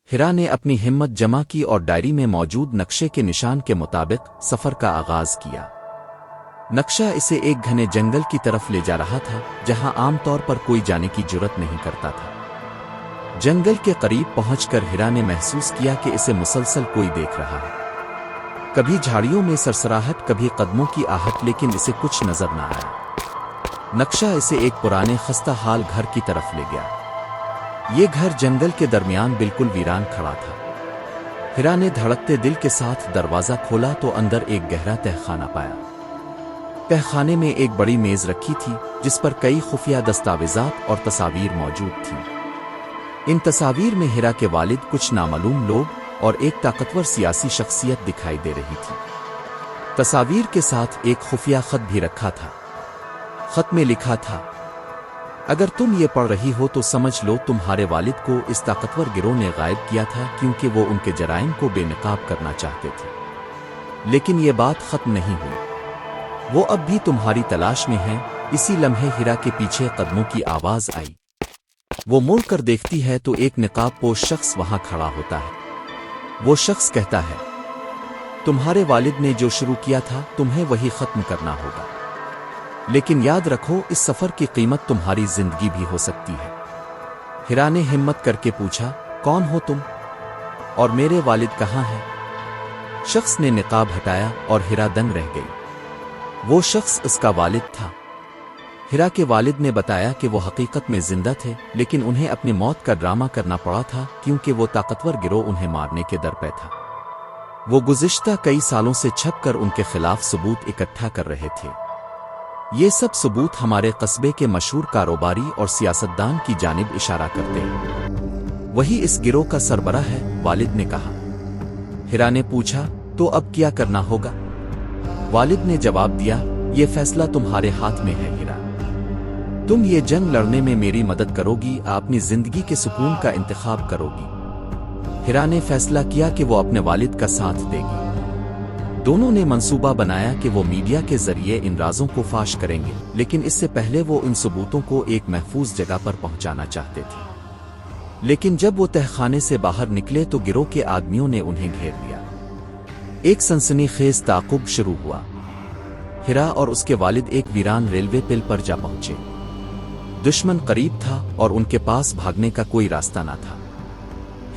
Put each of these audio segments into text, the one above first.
ہیرا نے اپنی ہمت جمع کی اور ڈائری میں موجود نقشے کے نشان کے مطابق سفر کا آغاز کیا۔ نقشہ اسے ایک گھنے جنگل کی طرف لے جا رہا تھا جہاں عام طور پر کوئی جانے کی جرت نہیں کرتا تھا۔ جنگل کے قریب پہنچ کر ہیرا نے محسوس کیا کہ اسے مسلسل کوئی دیکھ رہا ہے۔ کبھی جھاڑیوں میں سرسراہٹ، کبھی قدموں کی آہٹ، لیکن اسے کچھ نظر نہ آیا۔ نقشہ اسے ایک پرانے خستہ حال گھر کی طرف لے گیا۔ یہ گھر جنگل کے درمیان بالکل ویران کھڑا تھا۔ ہیرا نے دھڑکتے دل کے ساتھ دروازہ کھولا تو اندر ایک گہرا تہخانہ پایا۔ تہخانے میں ایک بڑی میز رکھی تھی جس پر کئی خفیہ دستاویزات اور تصاویر موجود تھیں۔ ان تصاویر میں ہیرا کے والد، کچھ نامعلوم لوگ اور ایک طاقتور سیاسی شخصیت دکھائی دے رہی تھی۔ تصاویر کے ساتھ ایک خفیہ خط بھی رکھا تھا۔ خط میں لکھا تھا، اگر تم یہ پڑھ رہی ہو تو سمجھ لو تمہارے والد کو اس طاقتور گروہ نے غائب کیا تھا کیونکہ وہ ان کے جرائم کو بے نقاب کرنا چاہتے تھے۔ لیکن یہ بات ختم نہیں ہوئی، وہ اب بھی تمہاری تلاش میں ہیں۔ اسی لمحے ہیرا کے پیچھے قدموں کی آواز آئی۔ وہ مڑ کر دیکھتی ہے تو ایک نقاب پوش شخص وہاں کھڑا ہوتا ہے۔ وہ شخص کہتا ہے، تمہارے والد نے جو شروع کیا تھا تمہیں وہی ختم کرنا ہوگا، لیکن یاد رکھو اس سفر کی قیمت تمہاری زندگی بھی ہو سکتی ہے۔ ہیرا نے ہمت کر کے پوچھا، کون ہو تم اور میرے والد کہاں ہیں؟ شخص نے نقاب ہٹایا اور ہیرا دنگ رہ گئی۔ وہ شخص اس کا والد تھا۔ ہیرا کے والد نے بتایا کہ وہ حقیقت میں زندہ تھے، لیکن انہیں اپنی موت کا ڈرامہ کرنا پڑا تھا کیونکہ وہ طاقتور گروہ انہیں مارنے کے در پہ تھا۔ وہ گزشتہ کئی سالوں سے چھپ کر ان کے خلاف ثبوت اکٹھا کر رہے تھے۔ یہ سب ثبوت ہمارے قصبے کے مشہور کاروباری اور سیاستدان کی جانب اشارہ کرتے ہیں۔ وہی اس گروہ کا سربراہ ہے، والد نے کہا۔ ہیرا نے پوچھا، تو اب کیا کرنا ہوگا؟ والد نے جواب دیا، یہ فیصلہ تمہارے ہاتھ میں ہے ہیرا۔ تم یہ جنگ لڑنے میں میری مدد کرو گی، اپنی زندگی کے سکون کا انتخاب کرو گی۔ ہیرا نے فیصلہ کیا کہ وہ اپنے والد کا ساتھ دے گی۔ دونوں نے منصوبہ بنایا کہ وہ میڈیا کے ذریعے ان رازوں کو فاش کریں گے، لیکن اس سے پہلے وہ ان ثبوتوں کو ایک محفوظ جگہ پر پہنچانا چاہتے تھے۔ لیکن جب وہ تہخانے سے باہر نکلے تو گروہ کے آدمیوں نے انہیں گھیر لیا۔ ایک سنسنی خیز تعاقب شروع ہوا۔ ہیرا اور اس کے والد ایک ویران ریلوے پل پر جا پہنچے۔ دشمن قریب تھا اور ان کے پاس بھاگنے کا کوئی راستہ نہ تھا۔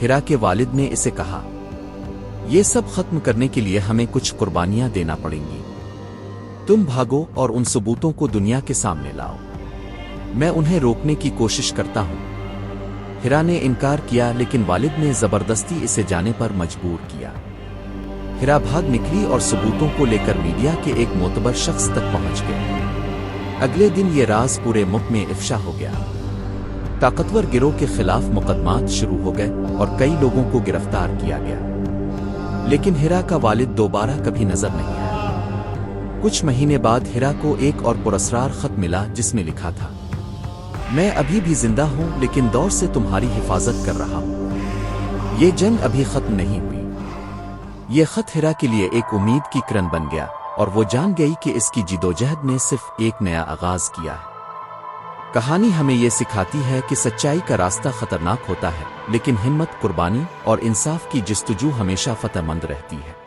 ہیرا کے والد نے اسے کہا، یہ سب ختم کرنے کے لیے ہمیں کچھ قربانیاں دینا پڑیں گی۔ تم بھاگو اور ان ثبوتوں کو دنیا کے سامنے لاؤ۔ میں انہیں روکنے کی کوشش کرتا ہوں۔ ہیرا نے انکار کیا، لیکن والد نے زبردستی اسے جانے پر مجبور کیا۔ ہیرا بھاگ نکلی اور ثبوتوں کو لے کر میڈیا کے ایک معتبر شخص تک پہنچ گئے۔ اگلے دن یہ راز پورے ملک میں افشا ہو گیا۔ طاقتور گروہ کے خلاف مقدمات شروع ہو گئے اور کئی لوگوں کو گرفتار کیا گیا، لیکن ہیرا کا والد دوبارہ کبھی نظر نہیں آیا۔ کچھ مہینے بعد ہیرا کو ایک اور پراسرار خط ملا جس میں لکھا تھا، میں ابھی بھی زندہ ہوں لیکن دور سے تمہاری حفاظت کر رہا ہوں۔ یہ جنگ ابھی ختم نہیں ہوئی۔ یہ خط ہیرا کے لیے ایک امید کی کرن بن گیا اور وہ جان گئی کہ اس کی جدوجہد نے صرف ایک نیا آغاز کیا ہے۔ کہانی ہمیں یہ سکھاتی ہے کہ سچائی کا راستہ خطرناک ہوتا ہے، لیکن ہمت، قربانی اور انصاف کی جستجو ہمیشہ فتح مند رہتی ہے۔